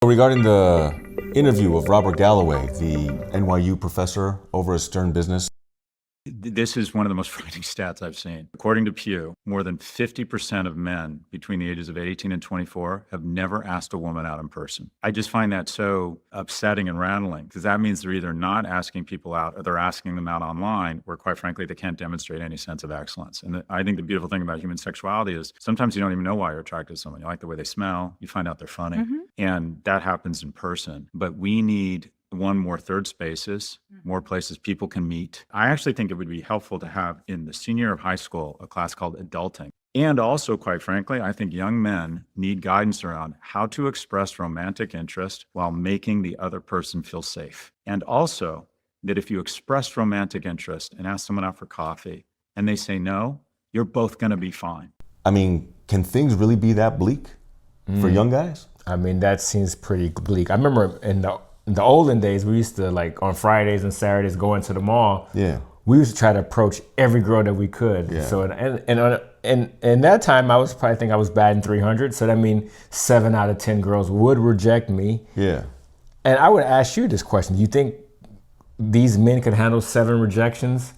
Regarding the interview of Robert Galloway, the NYU professor over at Stern Business. This is one of the most frightening stats I've seen. According to Pew, more than 50% of men between the ages of 18 and 24 have never asked a woman out in person. I just find that so upsetting and rattling, because that means they're either not asking people out or they're asking them out online, where quite frankly, they can't demonstrate any sense of excellence. And I think the beautiful thing about human sexuality is sometimes you don't even know why you're attracted to someone. You like the way they smell, you find out they're funny, and that happens in person. But we need more third spaces, more places people can meet. I actually think it would be helpful to have in the senior year of high school a class called Adulting. And also, quite frankly, I think young men need guidance around how to express romantic interest while making the other person feel safe. And also that if you express romantic interest and ask someone out for coffee and they say no, you're both going to be fine. I mean, can things really be that bleak for young guys? I mean, that seems pretty bleak. I remember in the olden days, we used to, like, on Fridays and Saturdays go into the mall. Yeah. We used to try to approach every girl that we could. Yeah. So and that time I was batting 300. So that means 7 out of 10 girls would reject me. Yeah. And I would ask you this question: do you think these men could handle 7 rejections?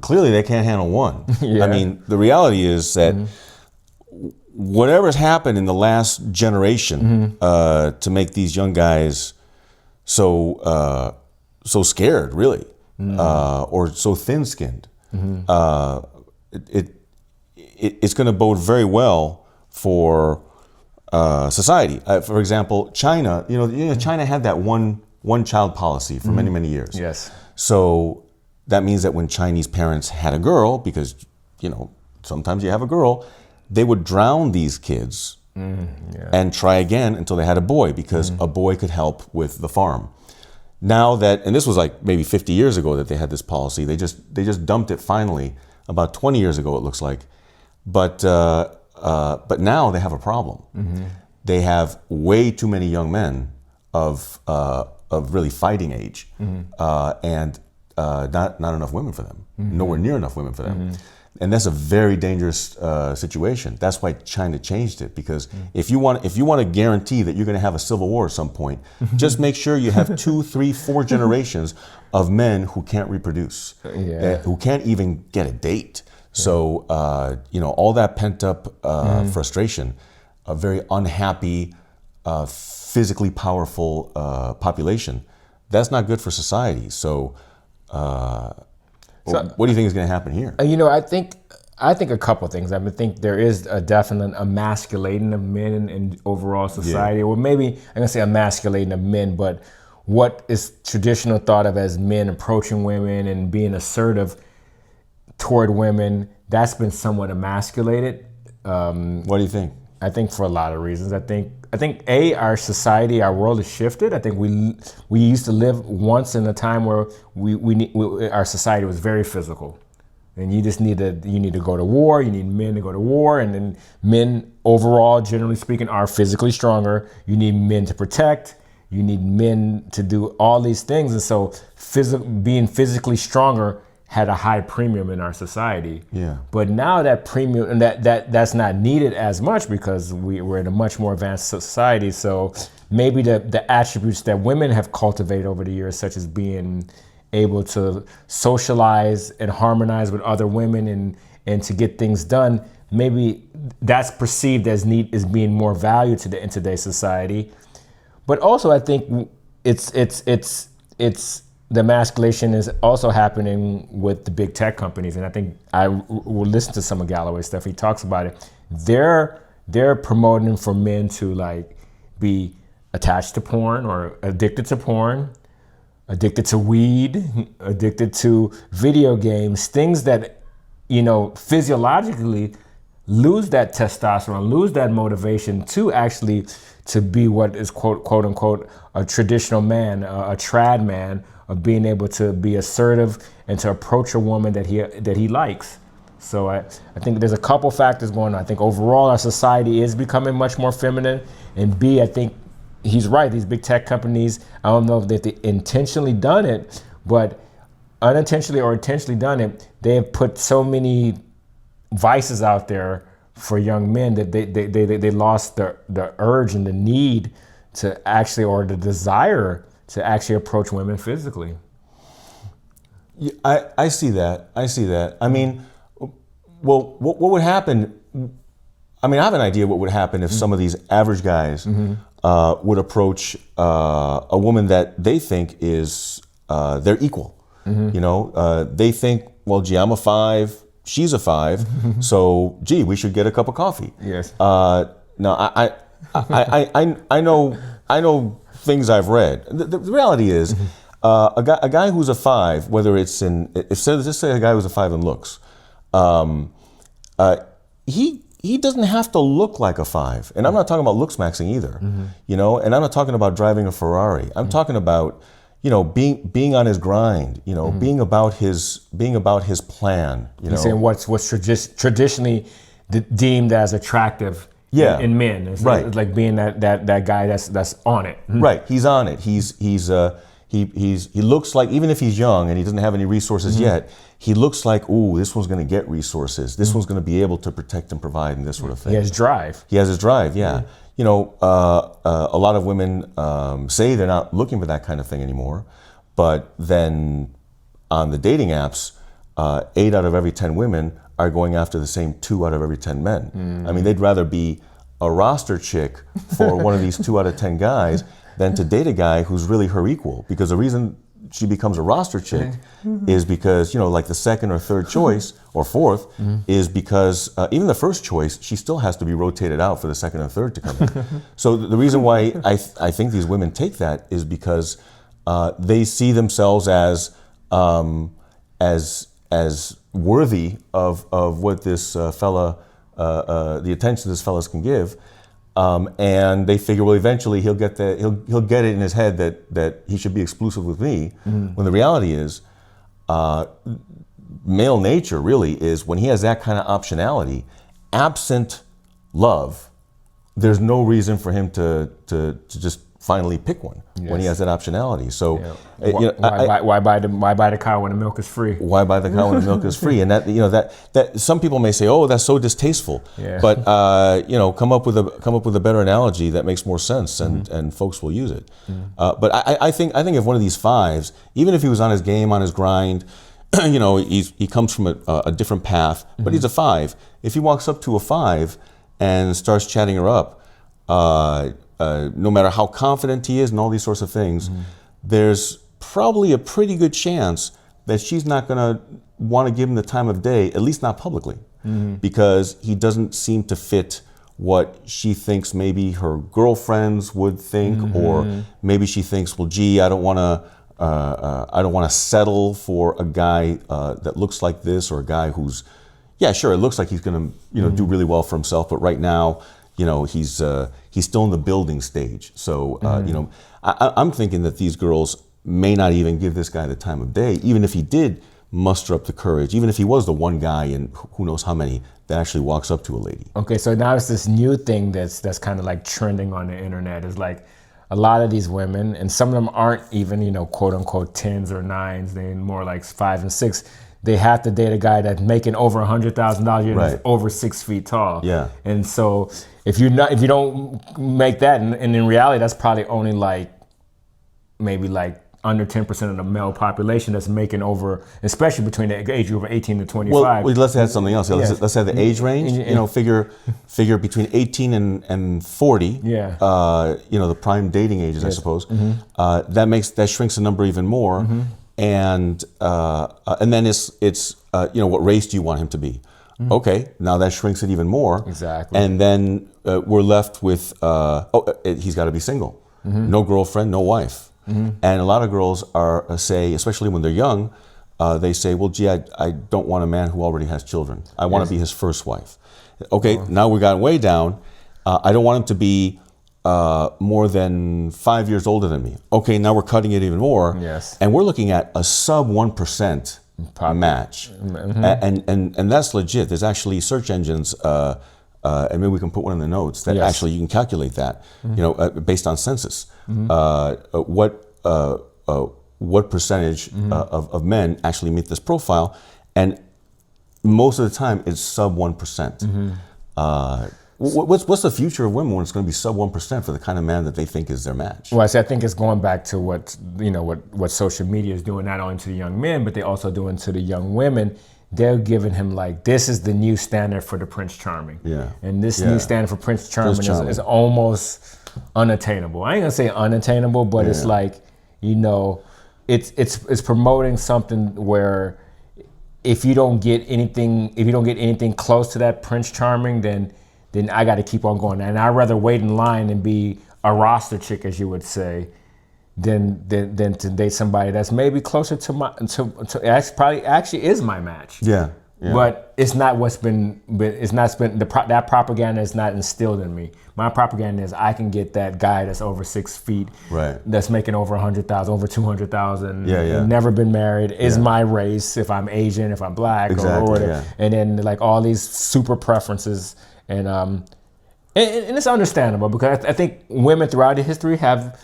Clearly, they can't handle one. Yeah. I mean, the reality is that whatever's happened in the last generation to make these young guys so scared, really, or so thin-skinned, it's going to bode very well for society. For example, China. China had that one-child policy for many years. Yes. So that means that when Chinese parents had a girl, because sometimes you have a girl, they would drown these kids and try again until they had a boy, because a boy could help with the farm. Now that, and this was like maybe 50 years ago that they had this policy, they just dumped it finally about 20 years ago, it looks like. But now they have a problem. They have way too many young men of really fighting age, and not enough women for them, nowhere near enough women for them. And that's a very dangerous situation. That's why China changed it, because if you want to guarantee that you're going to have a civil war at some point, just make sure you have 2, 3, 4 generations of men who can't reproduce, who can't even get a date. So all that pent up frustration, a very unhappy, physically powerful population, that's not good for society. So what do you think is going to happen here? I think a couple of things. I think there is a definite emasculating of men in overall society, or maybe I'm going to say emasculating of men, but what is traditional thought of as men approaching women and being assertive toward women, that's been somewhat emasculated. What do you think? I think for a lot of reasons. I think our society, our world has shifted. I think we used to live once in a time where our society was very physical, and you need to go to war. You need men to go to war, and then men overall, generally speaking, are physically stronger. You need men to protect. You need men to do all these things, and so being physically stronger had a high premium in our society. Yeah. But now that premium, and that's not needed as much, because we're in a much more advanced society. So maybe the attributes that women have cultivated over the years, such as being able to socialize and harmonize with other women and to get things done, maybe that's perceived as being more valued in today's society. But also, I think it's the emasculation is also happening with the big tech companies, and I think I will listen to some of Galloway's stuff. He talks about it. They're promoting for men to be attached to porn or addicted to porn, addicted to weed, addicted to video games, things that physiologically lose that testosterone, lose that motivation to be what is quote unquote a traditional man, a trad man, of being able to be assertive and to approach a woman that he likes. So I think there's a couple factors going on. I think overall our society is becoming much more feminine, and B, I think he's right. These big tech companies, I don't know if they intentionally done it, but unintentionally or intentionally done it, they have put so many vices out there for young men that they lost the urge and the need to actually, or the desire to actually approach women physically. Yeah, I see that. I see that. I mean, well, what would happen? I mean, I have an idea what would happen if some of these average guys would approach a woman that they think is their equal. You know, they think, well, gee, I'm a 5, she's a 5, so gee, we should get a cup of coffee. Yes. Now, I know things I've read. The reality is, a guy who's a 5, whether it's let's just say a guy who's a 5 in looks, he doesn't have to look like a 5. And I'm not talking about looks maxing either, you know, and I'm not talking about driving a Ferrari. I'm talking about, you know, being on his grind, you know, being about his plan, you know. You're saying what's traditionally deemed as attractive in men. It's right. It's like being that guy that's on it. Right. He's on it. He looks like, even if he's young and he doesn't have any resources yet, he looks like, ooh, this one's going to get resources. This one's going to be able to protect and provide and this sort of thing. He has drive. He has his drive, yeah. You know, a lot of women say they're not looking for that kind of thing anymore, but then on the dating apps, 8 out of every 10 women are going after the same 2 out of every 10 men. I mean, they'd rather be a roster chick for one of these 2 out of 10 guys than to date a guy who's really her equal. Because the reason she becomes a roster chick is because, you know, like the second or third choice or fourth is because even the first choice, she still has to be rotated out for the second and third to come in. So the reason why I think these women take that is because they see themselves as worthy of what this fella, the attention this fella's can give. And they figure, well, eventually he'll get it in his head that he should be exclusive with me. When the reality is, male nature really is when he has that kind of optionality, absent love, there's no reason for him to just finally pick one when he has that optionality. So, you know, why buy the cow when the milk is free? Why buy the cow when the milk is free? And that, you know, that some people may say, oh, that's so distasteful. Yeah. But you know, come up with a better analogy that makes more sense, and folks will use it. But I think if one of these 5s, even if he was on his game, on his grind, you know, he comes from a different path, but he's a 5. If he walks up to a 5 and starts chatting her up, no matter how confident he is and all these sorts of things, there's probably a pretty good chance that she's not going to want to give him the time of day, at least not publicly, because he doesn't seem to fit what she thinks maybe her girlfriends would think, or maybe she thinks, well, gee, I don't want to settle for a guy that looks like this, or a guy who's, yeah, sure, it looks like he's going to, you know, do really well for himself, but right now, you know, he's still in the building stage. So, you know, I'm thinking that these girls may not even give this guy the time of day, even if he did muster up the courage, even if he was the one guy in who knows how many that actually walks up to a lady. Okay, so now it's this new thing that's kind of like trending on the internet. Is like a lot of these women, and some of them aren't even, you know, quote unquote 10s or 9s, they're more like 5 and 6. They have to date a guy that's making over $100,000 a year, and is over 6 feet tall. Yeah. And so if you don't make that, and in reality, that's probably only like maybe like under 10% of the male population that's making over, especially between the age group of 18 to 25. Well, let's add something else. Let's have the age range. You know, figure between 18 and 40. Yeah. You know, the prime dating ages, I suppose. That shrinks the number even more. And then it's you know, what race do you want him to be? Okay, now that shrinks it even more. Exactly. And then we're left with he's got to be single, no girlfriend, no wife. And a lot of girls say, especially when they're young, they say, well, gee, I don't want a man who already has children. I want to be his first wife. Okay, now we got way down. I don't want him to be more than 5 years older than me. Okay, now we're cutting it even more. Yes. And we're looking at a sub 1% match. And that's legit. There's actually search engines, and maybe we can put one in the notes, that actually you can calculate that, you know, based on census. What percentage of men actually meet this profile, and most of the time it's sub 1%. What's the future of women when it's going to be sub 1% for the kind of man that they think is their match? Well, I think it's going back to what social media is doing, not only to the young men, but they also doing to the young women. They're giving him like, this is the new standard for the Prince Charming. Yeah. And this new standard for Prince Charming is almost unattainable. I ain't gonna say unattainable, but it's like, it's promoting something where if you don't get anything close to that Prince Charming, then I got to keep on going. And I'd rather wait in line and be a roster chick, as you would say, than to date somebody that's maybe closer to my actually is my match. Yeah. But it's not that propaganda is not instilled in me. My propaganda is I can get that guy that's over 6 feet, right, that's making over 100,000, over 200,000, never been married, is my race, if I'm Asian, if I'm black, or whatever. And then like all these super preferences, and it's understandable, because I think women throughout the history have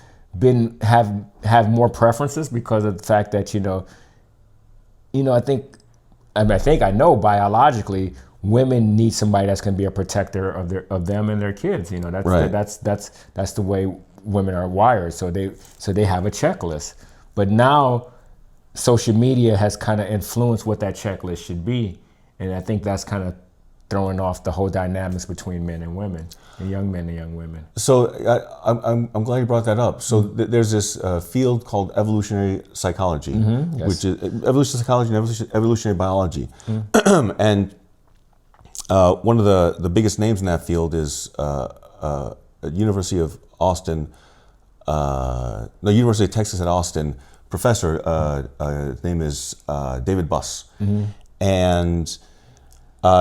more preferences because of the fact that I know biologically women need somebody that's going to be a protector of them and their kids. That's the way women are wired. So they have a checklist. But now social media has kind of influenced what that checklist should be, and I think that's kind of throwing off the whole dynamics between men and women, and young men and young women. So I'm glad you brought that up. So there's this field called evolutionary psychology, which is evolutionary psychology and evolutionary biology. And one of the biggest names in that field is University of Texas at Austin professor. His name is David Buss. And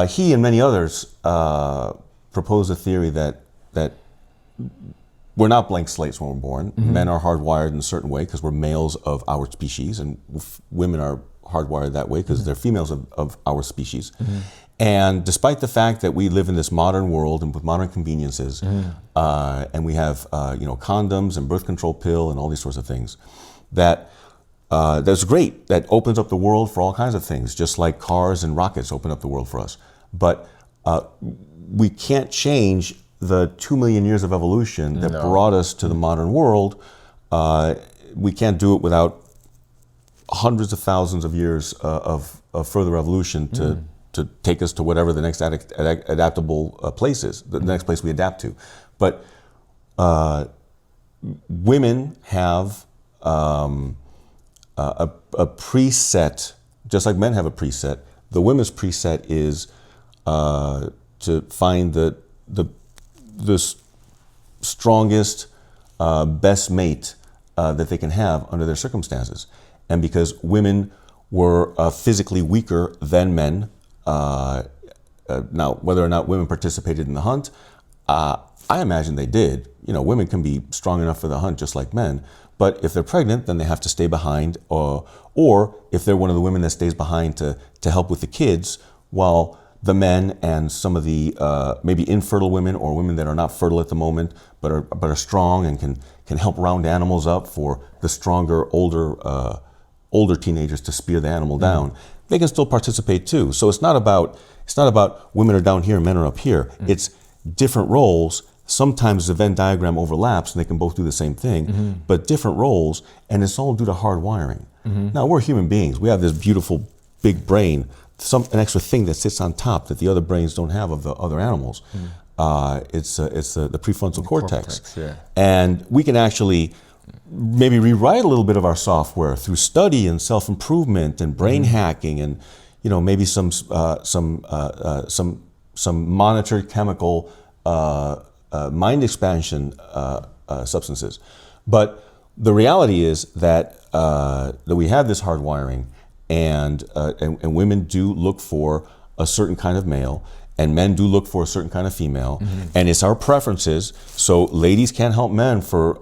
he and many others propose a theory that we're not blank slates when we're born. Men are hardwired in a certain way because we're males of our species, and women are hardwired that way because they're females of our species. And despite the fact that we live in this modern world and with modern conveniences, and we have condoms and birth control pill and all these sorts of things, that's great. That opens up the world for all kinds of things, just like cars and rockets open up the world for us. But we can't change the 2 million years of evolution that brought us to the modern world. We can't do it without hundreds of thousands of years of further evolution to take us to whatever the next adaptable place is, the next place we adapt to. But women have a preset, just like men have a preset. The women's preset is to find the strongest, best mate that they can have under their circumstances. And because women were physically weaker than men, now whether or not women participated in the hunt, I imagine they did. Women can be strong enough for the hunt just like men. But if they're pregnant, then they have to stay behind, or if they're one of the women that stays behind to help with the kids, while the men and some of the maybe infertile women or women that are not fertile at the moment but are strong and can help round animals up for the stronger, older teenagers to spear the animal down, they can still participate too. So it's not about women are down here and men are up here. It's different roles. Sometimes the Venn diagram overlaps and they can both do the same thing, but different roles, and it's all due to hard wiring. Now, we're human beings. We have this beautiful big brain, an extra thing that sits on top that the other brains don't have of the other animals. It's the prefrontal cortex. And we can actually maybe rewrite a little bit of our software through study and self-improvement and brain hacking and maybe some monitored chemical mind expansion substances. But the reality is that we have this hard wiring, and women do look for a certain kind of male, and men do look for a certain kind of female, and it's our preferences. So ladies can't help men for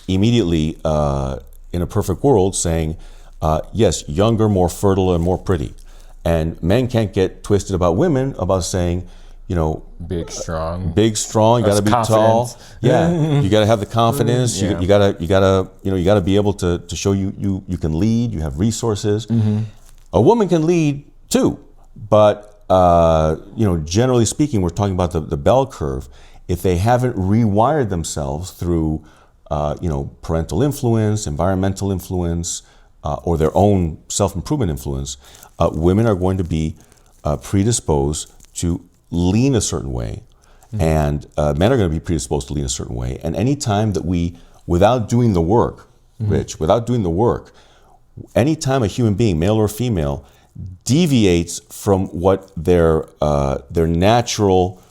immediately in a perfect world saying, yes, younger, more fertile, and more pretty, and men can't get twisted about women about saying, big, strong. You got to be tall. Yeah, you got to have the confidence. You got to be able to show you can lead. You have resources. A woman can lead too, but generally speaking, we're talking about the bell curve. If they haven't rewired themselves through, parental influence, environmental influence, or their own self-improvement influence, women are going to be predisposed to lean a certain way, and men are going to be predisposed to lean a certain way. And any time that we, without doing the work, Rich, without doing the work, anytime a human being, male or female, deviates from what their natural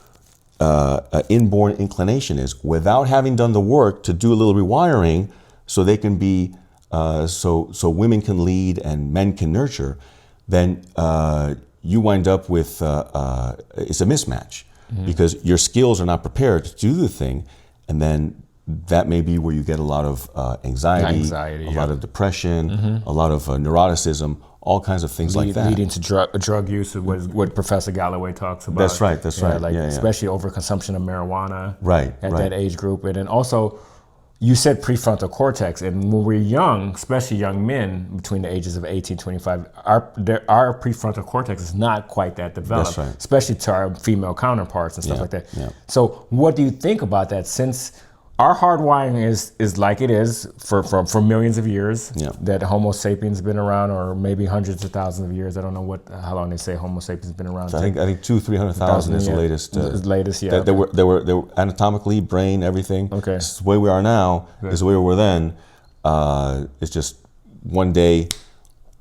inborn inclination is, without having done the work to do a little rewiring, so they can be, so women can lead and men can nurture, then you wind up with it's a mismatch, because your skills are not prepared to do the thing, and then that may be where you get a lot of anxiety, a lot of depression, a lot of neuroticism, all kinds of things like that. Leading to drug use, what Professor Galloway talks about. That's right, especially overconsumption of marijuana at that age group. And then also, you said prefrontal cortex, and when we're young, especially young men between the ages of 18 25, our prefrontal cortex is not quite that developed, That's right. especially to our female counterparts and stuff like that. Yeah. So what do you think about that, since our hardwiring is like it is for millions of years, that Homo sapiens been around, or maybe hundreds of thousands of years. I don't know how long they say Homo sapiens been around. So I think 200,000-300,000 is the latest. They were anatomically, brain, everything. Okay. It's the way we are now is the way we were then. It's just one day,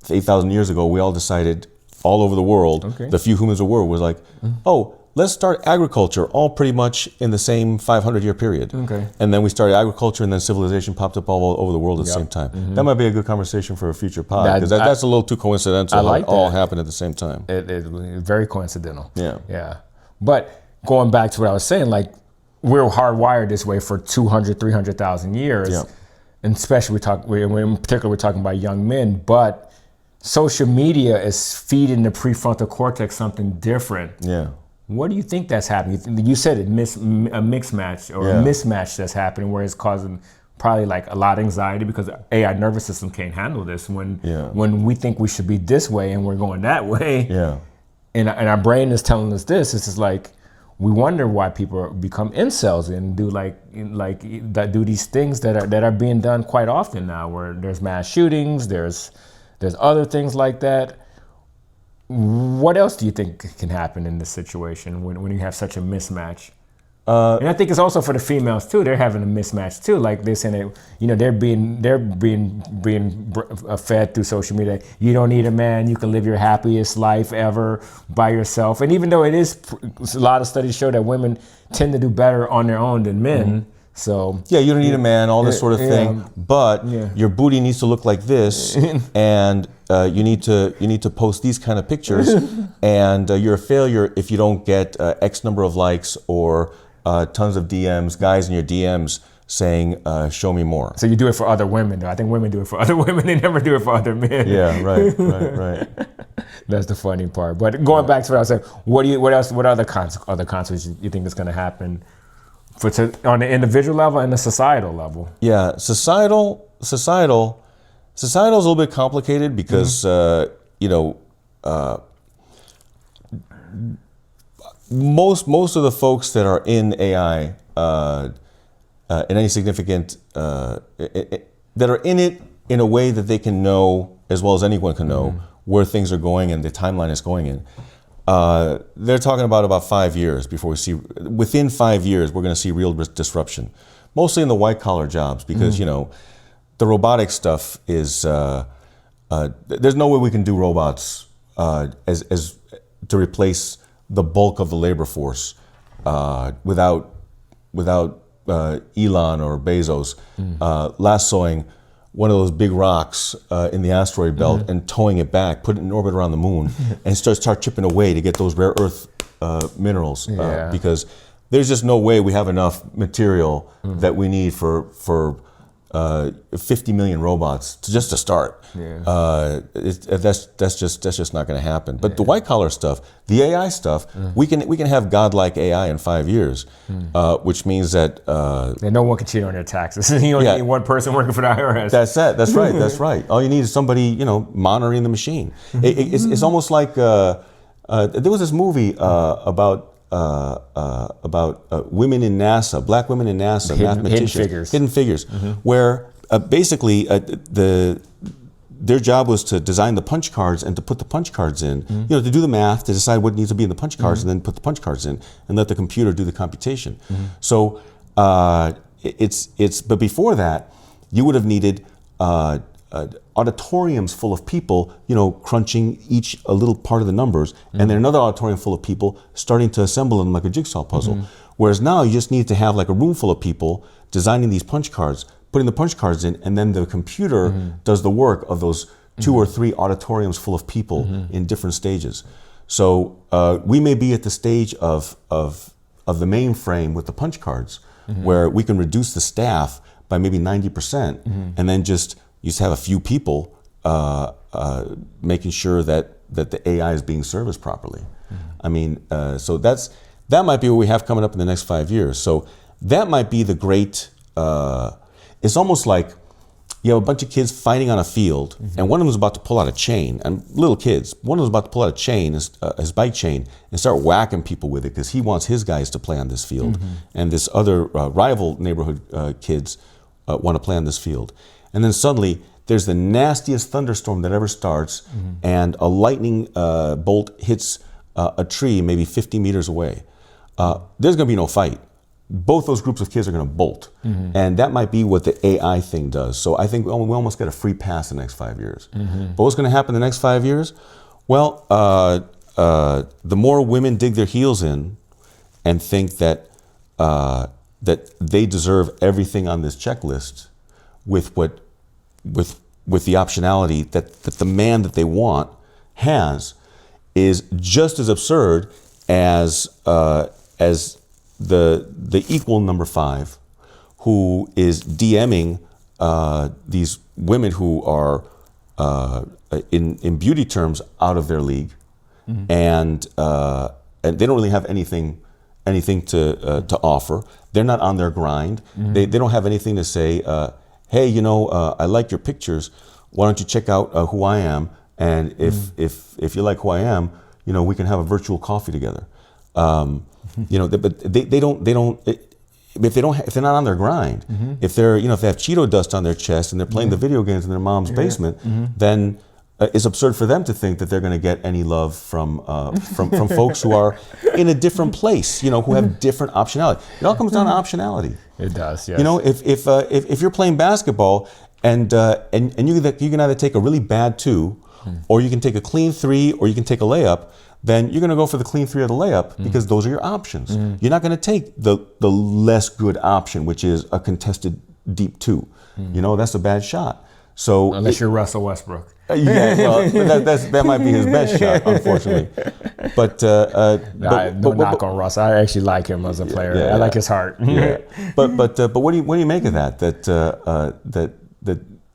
8,000 years ago, we all decided all over the world, the few humans in the world was like, let's start agriculture, all pretty much in the same 500-year period. And then we started agriculture, and then civilization popped up all over the world at the same time. That might be a good conversation for a future pod, because that's a little too coincidental. It all happened at the same time. It's very coincidental. Yeah. But going back to what I was saying, like, we're hardwired this way for 200, 300,000 years. And especially in particular, we're talking about young men, but social media is feeding the prefrontal cortex something different. What do you think that's happening? You said a mismatch or a mismatch that's happening, where it's causing probably like a lot of anxiety, because the AI nervous system can't handle this when we think we should be this way and we're going that way. And our brain is telling us this. It's just like, we wonder why people become incels and do these things that are being done quite often now, where there's mass shootings, there's other things like that. What else do you think can happen in this situation when you have such a mismatch? And I think it's also for the females too. They're having a mismatch too. Like they're saying that, they're being fed through social media. You don't need a man. You can live your happiest life ever by yourself. And even though a lot of studies show that women tend to do better on their own than men. So you don't need a man, all this sort of thing. But your booty needs to look like this, and you need to post these kind of pictures, and you're a failure if you don't get X number of likes or tons of DMs, guys in your DMs saying, show me more. So you do it for other women, though. I think women do it for other women. They never do it for other men. Yeah, right. That's the funny part. But going back to what I was saying, what other consequences you think is going to happen on the individual level and the societal level? Yeah, societal is a little bit complicated, because most of the folks that are in AI in any significant that are in it in a way that they can know, as well as anyone can know, where things are going and the timeline is going in. They're talking about 5 years before we see. Within 5 years, we're going to see real disruption, mostly in the white collar jobs, because the robotic stuff is. There's no way we can do robots as to replace the bulk of the labor force without Elon or Bezos lassoing one of those big rocks in the asteroid belt and towing it back, put it in orbit around the moon, and start chipping away to get those rare earth minerals. Because there's just no way we have enough material that we need for 50 million robots to start. That's just not going to happen. But the white collar stuff, the AI stuff, we can have godlike AI in 5 years, which means that and no one can cheat on their taxes. You only need one person working for the IRS. That's it. That's right. That's right. All you need is somebody monitoring the machine. It's almost like There was this movie about women in NASA, black women in NASA, mathematicians, hidden figures, where basically their job was to design the punch cards and to put the punch cards in, to do the math, to decide what needs to be in the punch cards, and then put the punch cards in and let the computer do the computation. So but before that, you would have needed auditoriums full of people, crunching each a little part of the numbers, and then another auditorium full of people starting to assemble them like a jigsaw puzzle. Whereas now you just need to have like a room full of people designing these punch cards, putting the punch cards in, and then the computer does the work of those 2 or 3 auditoriums full of people in different stages. So we may be at the stage of the mainframe with the punch cards, where we can reduce the staff by maybe 90%, and then just have a few people making sure that the AI is being serviced properly. I mean, so that might be what we have coming up in the next 5 years. So that might be the great. It's almost like you have a bunch of kids fighting on a field, and one of them is about to pull out a chain, and little kids, one of them is about to pull out a chain, his bike chain, and start whacking people with it because he wants his guys to play on this field, and this other rival neighborhood kids want to play on this field. And then suddenly there's the nastiest thunderstorm that ever starts, and a lightning bolt hits a tree maybe 50 meters away. There's going to be no fight. Both those groups of kids are going to bolt. And that might be what the AI thing does. So I think we almost get a free pass in the next 5 years. But what's going to happen in the next 5 years? Well, the more women dig their heels in and think that they deserve everything on this checklist with the optionality that the man that they want has, is just as absurd as the equal number 5, who is DMing these women who are in beauty terms out of their league, and they don't really have anything to offer. They're not on their grind. They don't have anything to say. Hey, I like your pictures. Why don't you check out who I am? And if you like who I am, we can have a virtual coffee together. But they don't. If they're not on their grind, if they're if they have Cheeto dust on their chest and they're playing the video games in their mom's basement, then it's absurd for them to think that they're going to get any love from folks who are in a different place, who have different optionality. It all comes down to optionality. It does, yes. If you're playing basketball and you can either take a really bad 2, or you can take a clean 3, or you can take a layup, then you're going to go for the clean 3 or the layup because those are your options. You're not going to take the less good option, which is a contested deep 2. That's a bad shot. So unless you're Russell Westbrook. That might be his best shot, unfortunately. But no knock on Russ. I actually like him as a player. I like his heart. But what do you make of that?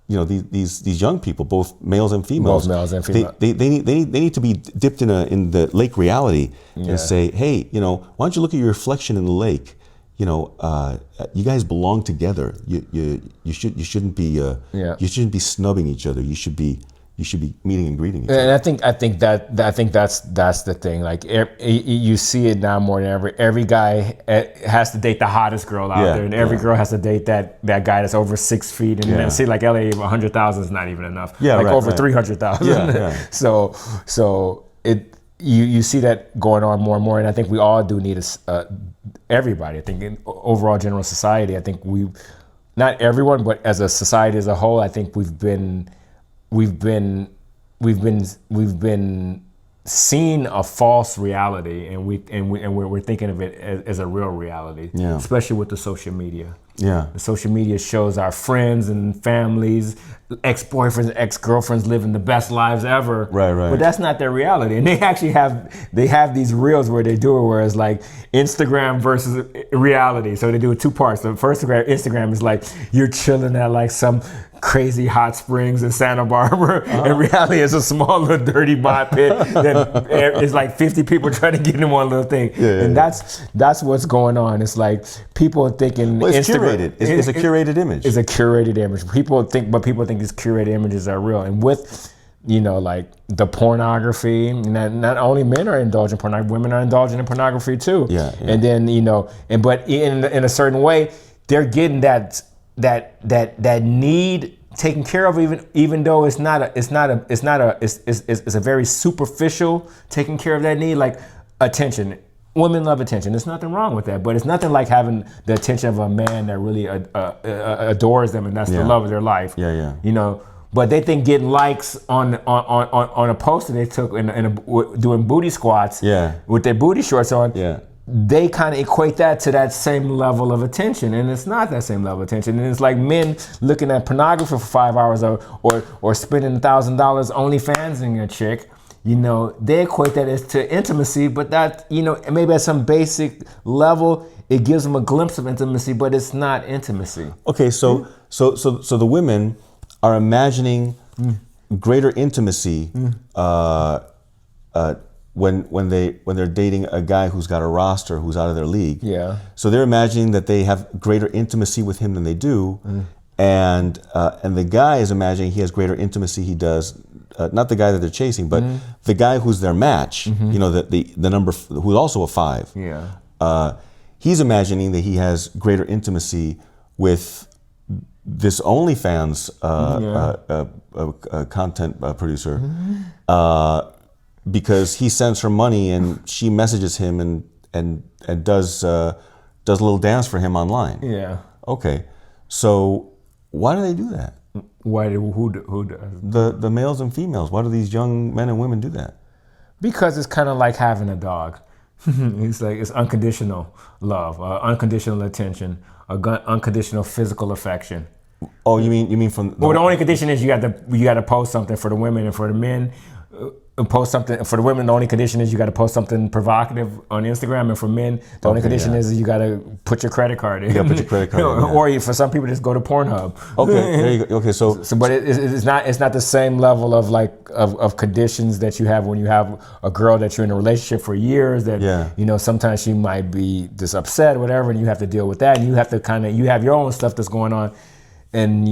These young people, both males and females, they need to be dipped in the lake reality and say, hey, why don't you look at your reflection in the lake? You guys belong together. You shouldn't be snubbing each other. You should be meeting and greeting each other. And I think that's the thing. Like you see it now more than ever. Every guy has to date the hottest girl out there, and every girl has to date that guy that's over 6 feet. And then see, like LA, 100,000 is not even enough. Over 300,000. So you see that going on more and more. And I think we all do need everybody. I think in overall general society, I think not everyone, but as a society as a whole, I think we've been seeing a false reality, and we're thinking of it as a real reality. Especially with the social media. The social media shows our friends and families, ex-boyfriends, ex-girlfriends living the best lives ever. Right. But that's not their reality. And they actually have these reels where they do it, where it's like Instagram versus reality. So they do it 2 parts. The first Instagram is like you're chilling at like some crazy hot springs in Santa Barbara. In reality, it's a small little dirty bot pit that it's like 50 people trying to get in one little thing. And that's what's going on. It's like people are thinking it's curated. It's a curated image. It's a curated image. People think these curated images are real. And with like the pornography. And not only men are indulging in pornography, women are indulging in pornography too. Yeah. And then but in a certain way, they're getting that need taken care of, even though it's a very superficial taking care of that need, like attention. Women love attention. There's nothing wrong with that, but it's nothing like having the attention of a man that really adores them, and that's the love of their life. Yeah. But they think getting likes on a poster they took doing booty squats with their booty shorts on. Yeah. They kind of equate that to that same level of attention, and it's not that same level of attention. And it's like men looking at pornography for 5 hours or spending $1,000 OnlyFansing a chick. They equate that as to intimacy, but that maybe at some basic level it gives them a glimpse of intimacy, but it's not intimacy. Okay, so the women are imagining greater intimacy when they're dating a guy who's got a roster, who's out of their league. Yeah. So they're imagining that they have greater intimacy with him than they do, and the guy is imagining he has greater intimacy. He does. Not the guy that they're chasing, but the guy who's their match. The number who's also a 5. Yeah. He's imagining that he has greater intimacy with this OnlyFans content producer, because he sends her money and she messages him and does a little dance for him online. Yeah. Okay, so why do they do that? Who does? The males and females. Why do these young men and women do that? Because it's kind of like having a dog. It's unconditional love, unconditional attention, unconditional physical affection. Oh, you mean from? Well, the only condition is you got to post something for the women, and for the men, post something for the women. The only condition is you got to post something provocative on Instagram, and for men, the only condition is you got to put your credit card in. You got to put your credit card in, or for some people, just go to Pornhub. Okay, there you go. Okay, so but it's not the same level of of conditions that you have when you have a girl that you're in a relationship for years. That sometimes she might be just upset or whatever, and you have to deal with that, and you have to you have your own stuff that's going on, and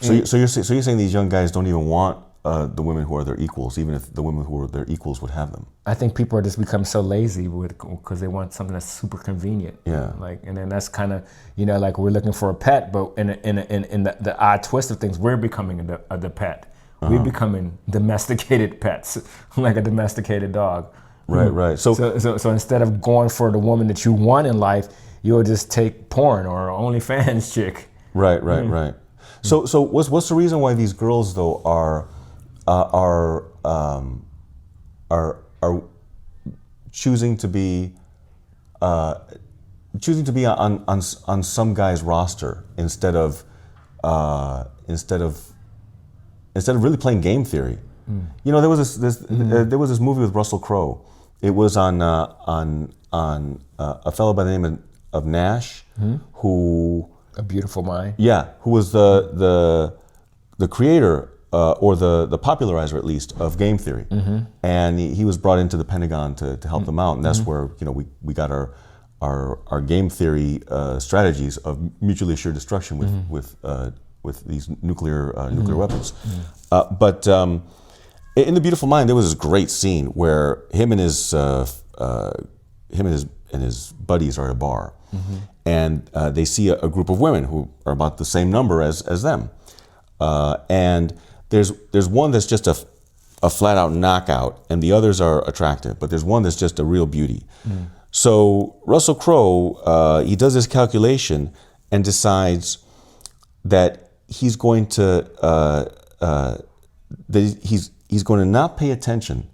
So you're saying these young guys don't even want the women who are their equals, even if the women who are their equals would have them. I think people are just become so lazy because they want something that's super convenient. Yeah. And then that's kind of like we're looking for a pet, but in the odd twist of things, we're becoming the pet. We're becoming domesticated pets, like a domesticated dog. Right. So instead of going for the woman that you want in life, you'll just take porn or OnlyFans chick. Right. So what's the reason why these girls though are choosing to be on some guy's roster instead of really playing game theory? There was there was this movie with Russell Crowe. It was on a fellow by the name of Nash, who A Beautiful Mind. Yeah, who was the creator or the popularizer at least of game theory, and he was brought into the Pentagon to help them out, and that's where we got our game theory strategies of mutually assured destruction with these nuclear weapons. But in The Beautiful Mind, there was this great scene where him and his buddies are at a bar, and they see a group of women who are about the same number as them, and there's one that's just a flat out knockout, and the others are attractive, but there's one that's just a real beauty. So Russell Crowe, he does this calculation and decides that he's going to he's going to not pay attention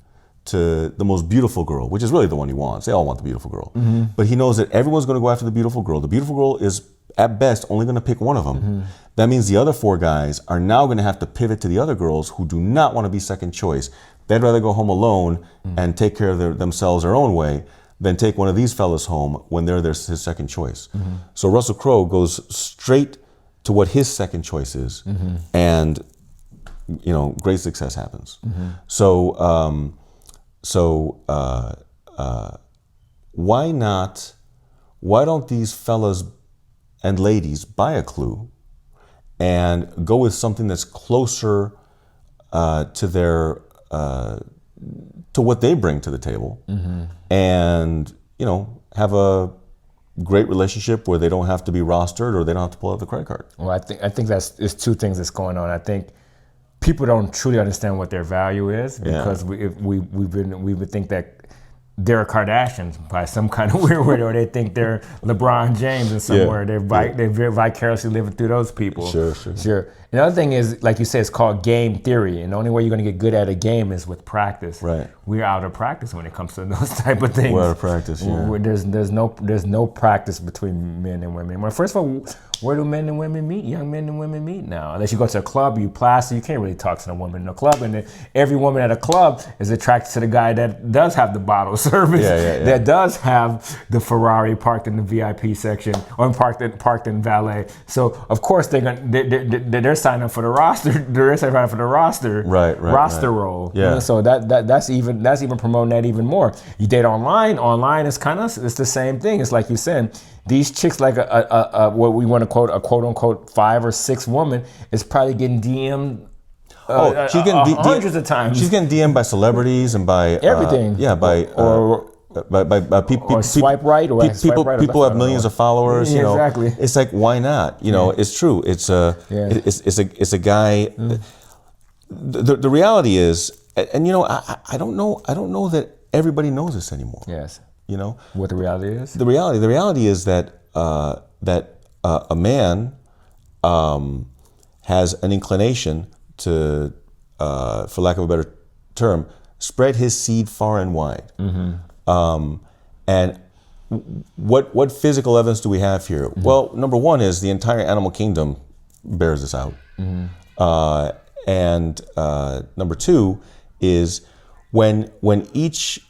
to the most beautiful girl, which is really the one he wants. They all want the beautiful girl. But he knows that everyone's going to go after the beautiful girl. The beautiful girl is, at best, only going to pick one of them. That means the other 4 guys are now going to have to pivot to the other girls who do not want to be second choice. They'd rather go home alone and take care of themselves their own way than take one of these fellas home when they're his second choice. So Russell Crowe goes straight to what his second choice is, and great success happens. So why don't these fellas and ladies buy a clue and go with something that's closer to their to what they bring to the table, and have a great relationship where they don't have to be rostered or they don't have to pull out the credit card. Well, I think there's two things that's going on. I think people don't truly understand what their value is because we would think that they're Kardashians by some kind of weird way, or they think they're LeBron James in somewhere. They're vicariously living through those people. Sure. And the other thing is, like you said, it's called game theory, and the only way you're going to get good at a game is with practice. Right. We're out of practice when it comes to those type of things. We're out of practice. Yeah. There's no practice between men and women. Well, first of all, where do men and women meet? Young men and women meet now. Unless you go to a club, you plaster, you can't really talk to a woman in a club. And then every woman at a club is attracted to the guy that does have the bottle service, that does have the Ferrari parked in the VIP section or parked in valet. So of course they're signing up for the roster. They're signing up for the roster, roster role. Yeah. So that's even promoting that even more. You date online. Online is it's the same thing. It's like you said. These chicks, like a what we want to quote a quote unquote 5 or 6 woman, is probably getting DM'd she's getting hundreds of times. She's getting DM'd by celebrities and by everything. By people. Or swipe right or people. People have millions of followers. Exactly. It's like, why not? It's true. It's a guy. The reality is, and I don't know that everybody knows this anymore. Yes. What the reality is? The reality is that a man has an inclination to, for lack of a better term, spread his seed far and wide. And what physical evidence do we have here? Well, number one is the entire animal kingdom bears this out. And number two is when each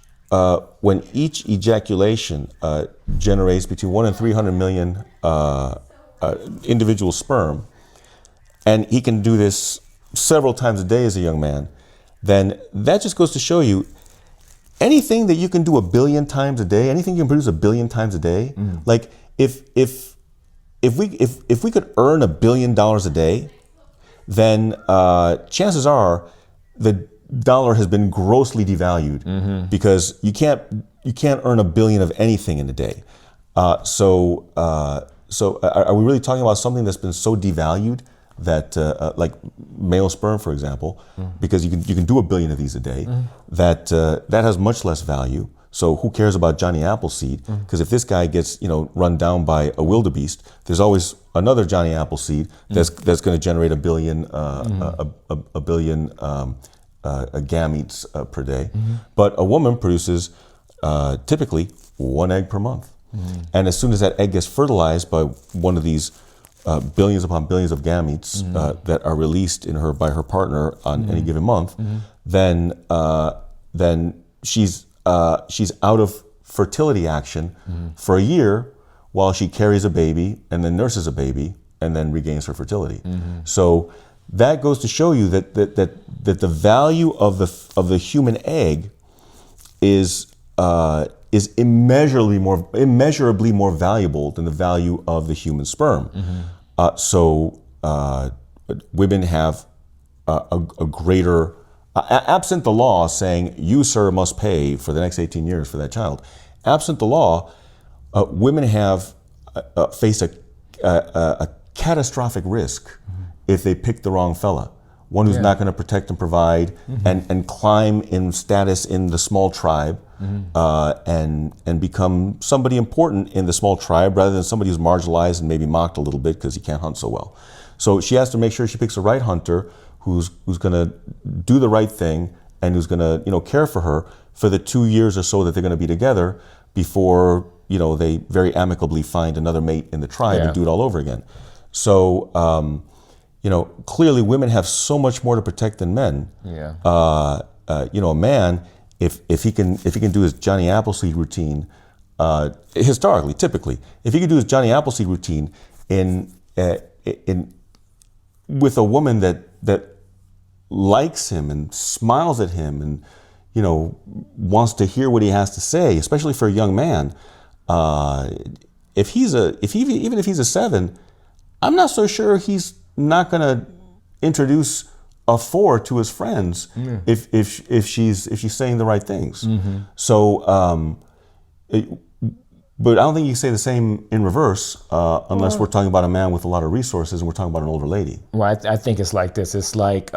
ejaculation generates between 1 and 300 million individual sperm, and he can do this several times a day as a young man, then that just goes to show you anything that you can do 1 billion times a day, anything you can produce 1 billion times a day, like if we could earn $1 billion a day, then chances are the dollar has been grossly devalued because you can't earn 1 billion of anything in a day. So are we really talking about something that's been so devalued that like male sperm, for example, because you can do 1 billion of these a day, that has much less value. So who cares about Johnny Appleseed? Because if this guy gets run down by a wildebeest, there's always another Johnny Appleseed that's going to generate 1 billion a billion gametes per day. But a woman produces typically 1 egg per month. And as soon as that egg gets fertilized by one of these billions upon billions of gametes that are released by her partner on any given month, then she's out of fertility action for a year while she carries a baby and then nurses a baby and then regains her fertility. So that goes to show you that the value of the human egg is immeasurably more valuable than the value of the human sperm. So women have a greater, absent the law saying you, sir, must pay for the next 18 years for that child. Absent the law, women have faced a catastrophic risk if they pick the wrong fella. One who's not going to protect and provide and climb in status in the small tribe and become somebody important in the small tribe rather than somebody who's marginalized and maybe mocked a little bit because he can't hunt so well. So she has to make sure she picks the right hunter who's going to do the right thing and who's going to care for her for the 2 years or so that they're going to be together before they very amicably find another mate in the tribe and do it all over again. So clearly women have so much more to protect than men. A man, if he can do his Johnny Appleseed routine, historically, typically, if he can do his Johnny Appleseed routine with a woman that likes him and smiles at him and wants to hear what he has to say, especially for a young man, even if he's a 7, I'm not so sure he's not going to introduce afford to his friends if she's saying the right things. So, but I don't think you can say the same in reverse unless we're talking about a man with a lot of resources and we're talking about an older lady. Well, I think it's like this. It's like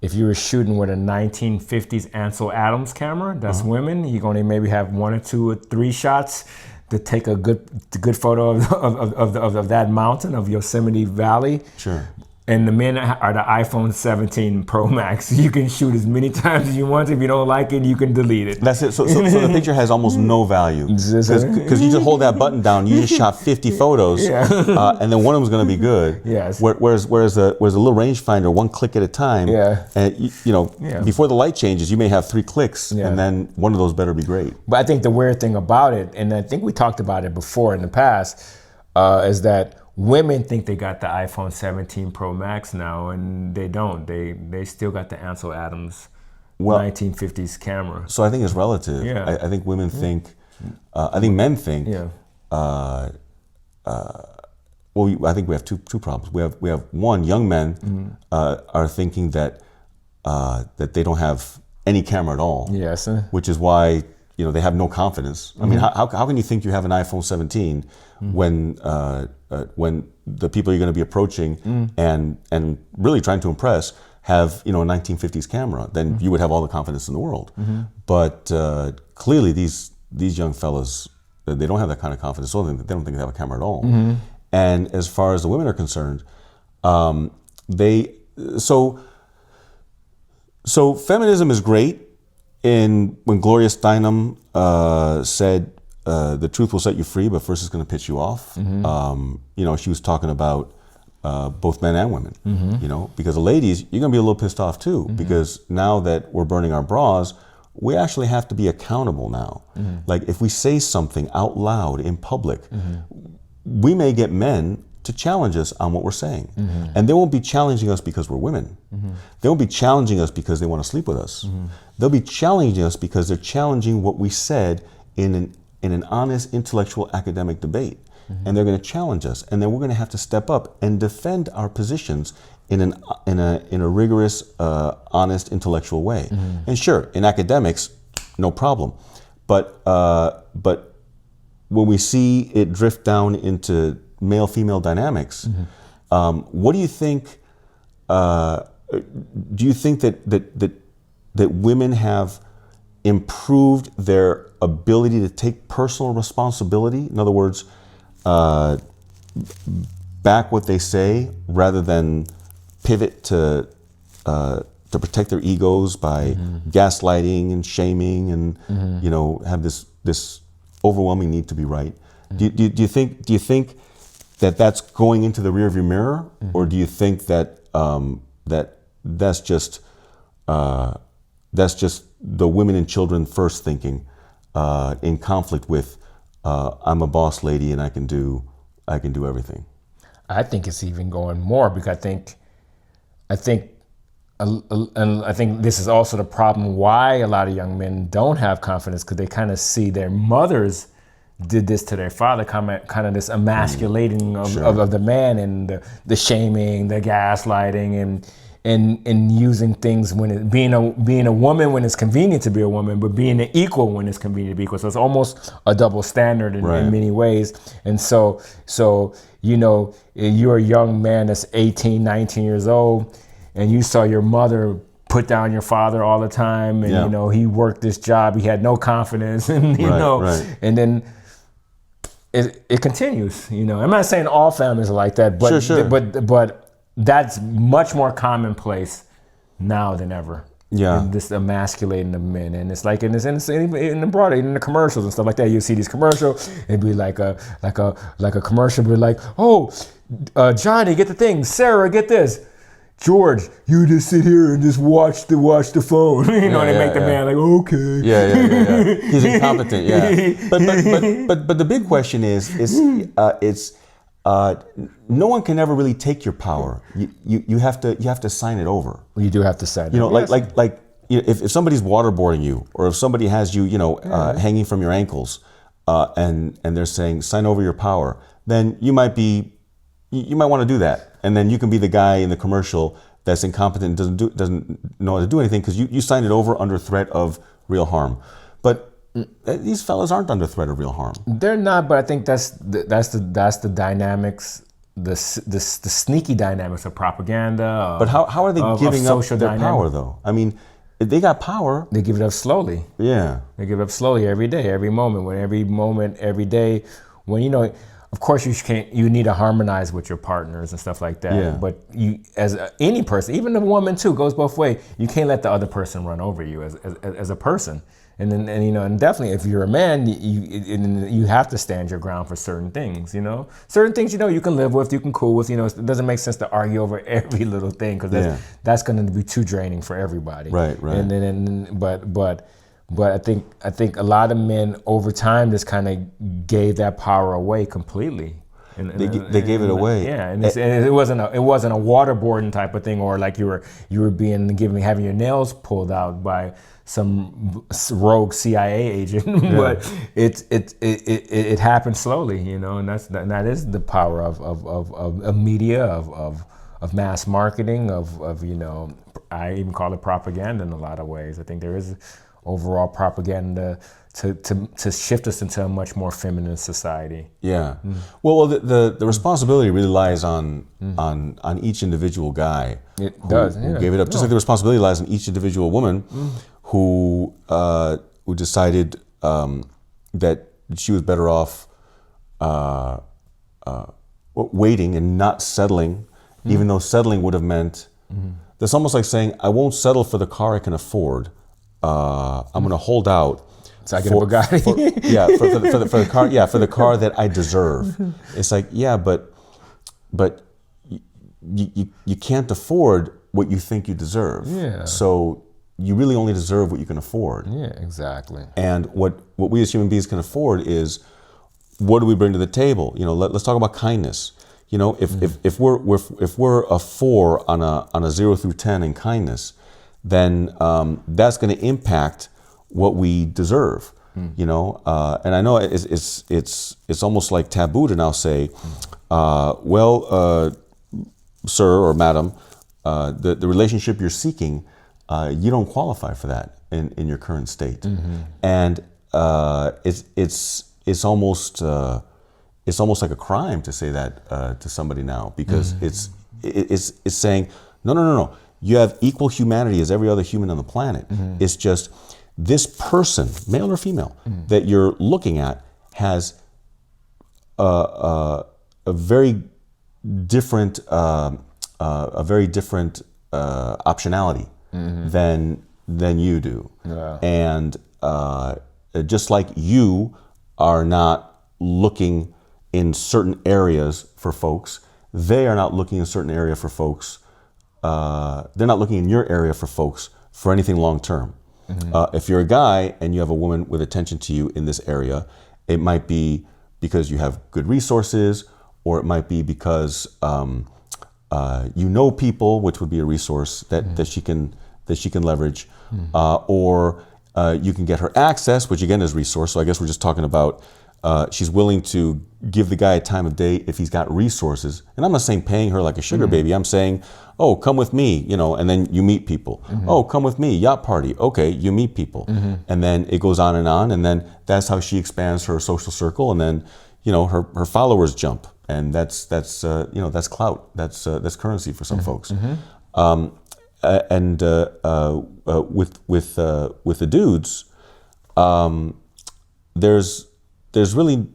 if you were shooting with a 1950s Ansel Adams camera, that's women, you're going to maybe have 1 or 2 or 3 shots to take a good photo of that mountain, of Yosemite Valley. Sure. And the men are the iPhone 17 Pro Max. You can shoot as many times as you want. If you don't like it, you can delete it. That's it. So the picture has almost no value because you just hold that button down. You just shot 50 photos, and then one of them's going to be good. Yes. Whereas a little rangefinder, 1 click at a time. Yeah. And before the light changes, you may have 3 clicks, and then one of those better be great. But I think the weird thing about it, and I think we talked about it before in the past, is that women think they got the iPhone 17 Pro Max now, and they don't. They still got the Ansel Adams 1950s camera. So I think it's relative. Yeah. I think women think, I think men think. Yeah. Well, I think we have two problems. We have one, young men are thinking that they don't have any camera at all. Yes. Which is why they have no confidence. I mean, how can you think you have an iPhone 17 when the people you're going to be approaching and really trying to impress have a 1950s camera? Then you would have all the confidence in the world. But clearly, these young fellas, they don't have that kind of confidence. So they don't think they have a camera at all. And as far as the women are concerned, so feminism is great. When Gloria Steinem said, the truth will set you free, but first it's going to pitch you off. She was talking about both men and women, because the ladies, you're going to be a little pissed off too, because now that we're burning our bras, we actually have to be accountable now. Like if we say something out loud in public, we may get men to challenge us on what we're saying. And they won't be challenging us because we're women. They won't be challenging us because they want to sleep with us. They'll be challenging us because they're challenging what we said in an honest intellectual academic debate. And they're going to challenge us, and then we're going to have to step up and defend our positions in a rigorous, honest intellectual way. And sure, in academics, no problem. But when we see it drift down into male-female dynamics, what do you think? Do you think that women have improved their ability to take personal responsibility? In other words, back what they say rather than pivot to protect their egos by gaslighting and shaming and have this overwhelming need to be right. Do you think that that's going into the rearview mirror, or do you think that that's just the women and children first thinking in conflict with I'm a boss lady and I can do everything? I think it's even going more, because I think this is also the problem why a lot of young men don't have confidence, because they kind of see their mothers did this to their father, kind of this emasculating of the man, and the shaming, the gaslighting, and using things when being a woman when it's convenient to be a woman, but being an equal when it's convenient to be equal. So it's almost a double standard in many ways. And so you're a young man that's 18, 19 years old, and you saw your mother put down your father all the time, and he worked this job, he had no confidence, and and then it continues. I'm not saying all families are like that, but sure. but that's much more commonplace now than ever. Yeah, this emasculating of men, and it's like in the broader, in the commercials and stuff like that. You see these commercials, it'd be like a commercial, but like, oh, Johnny, get the thing. Sarah, get this. George, you just sit here and just watch the phone. They make the man like, okay. Yeah. He's incompetent. Yeah. But the big question is no one can ever really take your power. You have to sign it over. You do have to sign it over. Like if somebody's waterboarding you, or if somebody has you hanging from your ankles, and they're saying sign over your power, then you might want to do that, and then you can be the guy in the commercial that's incompetent and doesn't know how to do anything because you signed it over under threat of real harm. But these fellas aren't under threat of real harm. They're not, but I think that's the dynamics, the sneaky dynamics of propaganda. But how are they giving up their dynamic. power, though? I mean, if they got power. They give it up slowly. Yeah. They give it up slowly every day, every moment, every day. When, you know, of course you need to harmonize with your partners and stuff like that. Yeah. But you, as any person, even a woman too, goes both ways. You can't let the other person run over you as a person. And then, and you know, and definitely if you're a man, you have to stand your ground for certain things, you know. Certain things, you know, you can live with, you can cool with, you know. It doesn't make sense to argue over every little thing because that's going to be too draining for everybody. Right. And then, but I think a lot of men over time just kind of gave that power away completely. They gave it away. Yeah, and it wasn't a waterboarding type of thing, or like you were having your nails pulled out by some rogue CIA agent. But it happened slowly, you know, and that is the power of media, of mass marketing, of you know, I even call it propaganda in a lot of ways. I think there is overall propaganda to shift us into a much more feminine society. Yeah. Well, the responsibility really lies on each individual guy. Who gave it up. Just like the responsibility lies on each individual woman who decided that she was better off waiting and not settling, even though settling would have meant. That's almost like saying, I won't settle for the car I can afford. I'm going to hold out. So I get a Bugatti. For the car. Yeah, for the car that I deserve. It's like, yeah, but you can't afford what you think you deserve. Yeah. So you really only deserve what you can afford. Yeah, exactly. And what we as human beings can afford is, what do we bring to the table? You know, let's talk about kindness. You know, if we're a 4 on a 0 through 10 in kindness, then that's going to impact what we deserve. You know, and I know it's almost like taboo to now say, sir or madam, the relationship you're seeking, you don't qualify for that in your current state. And it's almost like a crime to say that to somebody now, because it's saying no. You have equal humanity as every other human on the planet. It's just this person, male or female, that you're looking at has a very different optionality than you do. Yeah. And just like you are not looking in certain areas for folks, they are not looking in a certain area for folks. They're not looking in your area for folks for anything long term. If you're a guy and you have a woman with attention to you in this area, it might be because you have good resources, or it might be because you know people, which would be a resource that she can leverage, or you can get her access, which again is resource. So I guess we're just talking about she's willing to give the guy a time of day if he's got resources. And I'm not saying paying her like a sugar baby. I'm saying, oh, come with me, you know, and then you meet people. Oh, come with me, yacht party. Okay, you meet people. And then it goes on, and then that's how she expands her social circle, and then, you know, her followers jump, and that's clout. That's currency for some folks. And with the dudes, there's really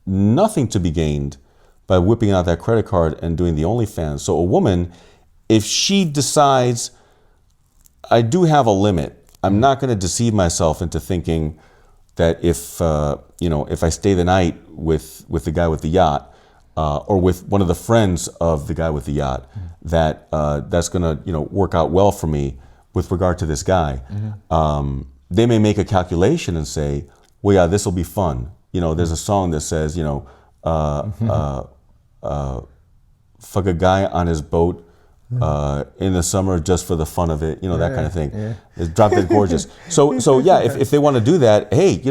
nothing to be gained by whipping out that credit card and doing the OnlyFans. So a woman, if she decides, I do have a limit, I'm not going to deceive myself into thinking that if I stay the night with the guy with the yacht, or with one of the friends of the guy with the yacht, that's going to work out well for me with regard to this guy. They may make a calculation and say, well, yeah, this will be fun. You know, there's a song that says, fuck a guy on his boat in the summer just for the fun of it, that kind of thing. Yeah. It's drop dead gorgeous. So yeah, if they want to do that, hey,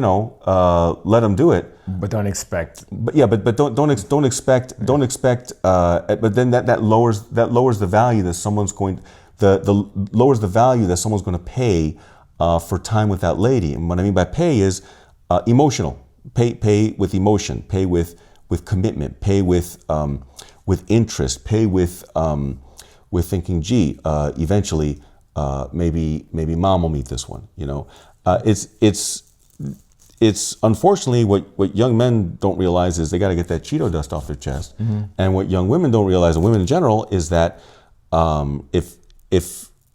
let them do it. But don't expect. But yeah, but don't expect. But then that lowers the value that someone's going. the lowers the value that someone's going to pay for time with that lady. And what I mean by pay is emotional. Pay with emotion. Pay with commitment. Pay with interest. Pay with thinking, gee, eventually maybe mom will meet this one. You know, it's unfortunately what young men don't realize is they got to get that Cheeto dust off their chest. And what young women don't realize, and women in general, is that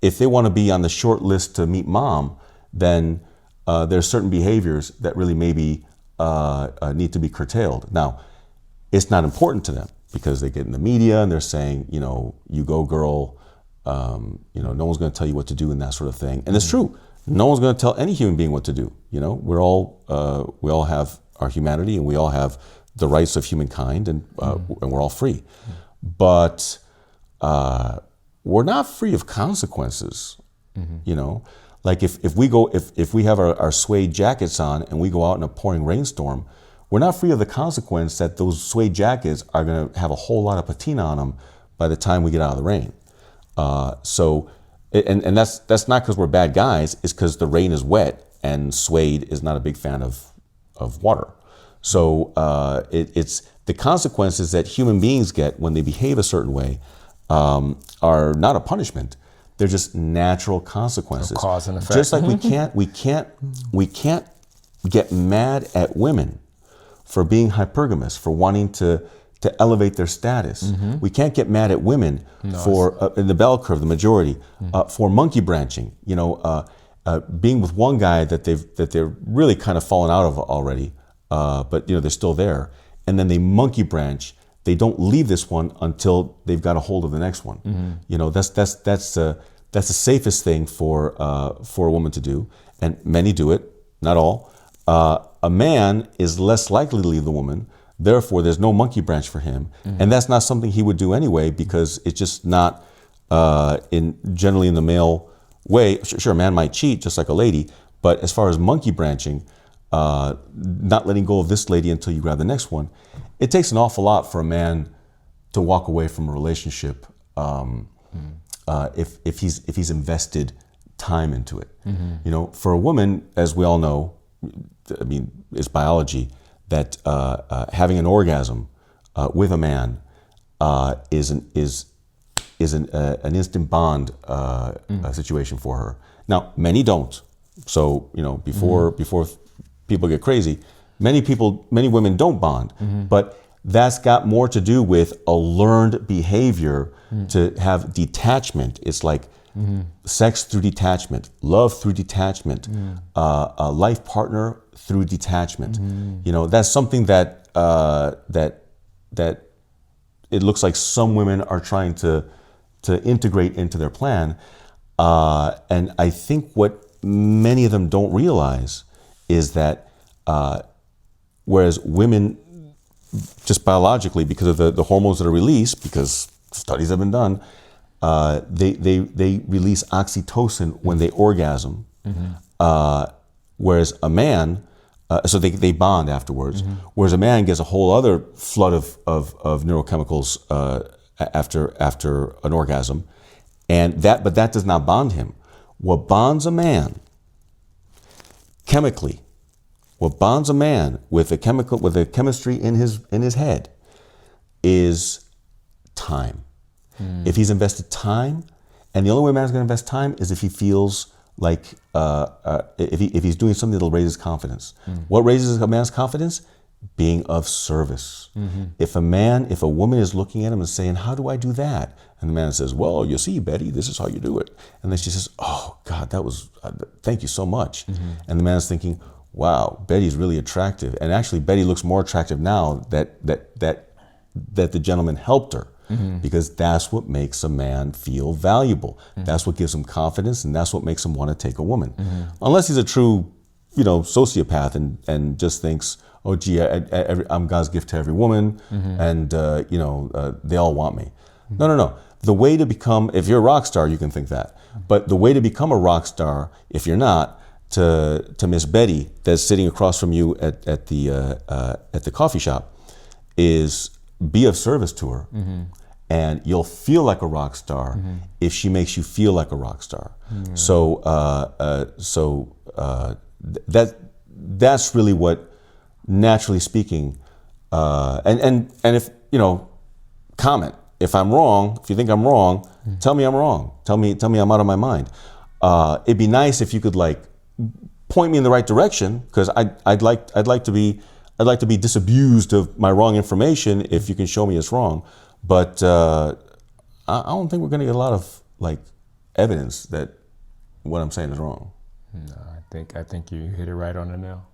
if they want to be on the short list to meet mom, then there's certain behaviors that really maybe need to be curtailed. Now, it's not important to them because they get in the media and they're saying, you know, you go girl, you know, no one's going to tell you what to do and that sort of thing. And it's true. No one's going to tell any human being what to do. You know, we all have our humanity and we all have the rights of humankind, and we're all free. But we're not free of consequences. You know, like if we have our suede jackets on and we go out in a pouring rainstorm, we're not free of the consequence that those suede jackets are going to have a whole lot of patina on them by the time we get out of the rain. And that's not because we're bad guys. It's because the rain is wet and suede is not a big fan of water. So it's the consequences that human beings get when they behave a certain way are not a punishment. They're just natural consequences. Cause and effect. Just like we can't get mad at women for being hypergamous, for wanting to elevate their status. We can't get mad at women for in the bell curve, the majority, for monkey branching. You know, being with one guy that they're really kind of fallen out of already, but you know they're still there, and then they monkey branch. They don't leave this one until they've got a hold of the next one. You know, that's the safest thing for a woman to do, and many do it, not all. A man is less likely to leave the woman. Therefore, there's no monkey branch for him, and that's not something he would do anyway because it's just not generally in the male way. Sure, a man might cheat just like a lady, but as far as monkey branching, not letting go of this lady until you grab the next one, it takes an awful lot for a man to walk away from a relationship if he's invested time into it. You know, for a woman, as we all know, I mean, it's biology that having an orgasm with a man is an instant bond situation for her. Now, many don't. So you know, before people get crazy, many women don't bond. But that's got more to do with a learned behavior to have detachment. It's like sex through detachment, love through detachment, a life partner through detachment. You know, that's something that it looks like some women are trying to integrate into their plan. And I think what many of them don't realize is that whereas women, just biologically, because of the hormones that are released, because studies have been done, they release oxytocin when they orgasm, whereas a man, so they bond afterwards, whereas a man gets a whole other flood of neurochemicals after an orgasm, but that does not bond him. What bonds a man chemically, what bonds a man with the chemistry in his head is time. If he's invested time, and the only way a man's going to invest time is if he feels like if he's doing something that'll raise his confidence. What raises a man's confidence? Being of service. If a woman is looking at him and saying, "How do I do that?" and the man says, "Well, you see, Betty, this is how you do it," and then she says, "Oh God, that was thank you so much," and the man is thinking, "Wow, Betty's really attractive," and actually Betty looks more attractive now that the gentleman helped her. Because that's what makes a man feel valuable. That's what gives him confidence, and that's what makes him want to take a woman. Unless he's a true, sociopath and just thinks, "Oh, gee, I'm God's gift to every woman, and they all want me." No. The way to become, if you're a rock star, you can think that. But the way to become a rock star, if you're not, to Miss Betty that's sitting across from you at the coffee shop, is be of service to her. and you'll feel like a rock star if she makes you feel like a rock star. So that's really what, naturally speaking, and if comment if I'm wrong. If you think I'm wrong, tell me I'm wrong. Tell me I'm out of my mind. It'd be nice if you could point me in the right direction, because I'd like to be disabused of my wrong information if you can show me it's wrong. But I don't think we're going to get a lot of evidence that what I'm saying is wrong. No, I think you hit it right on the nail.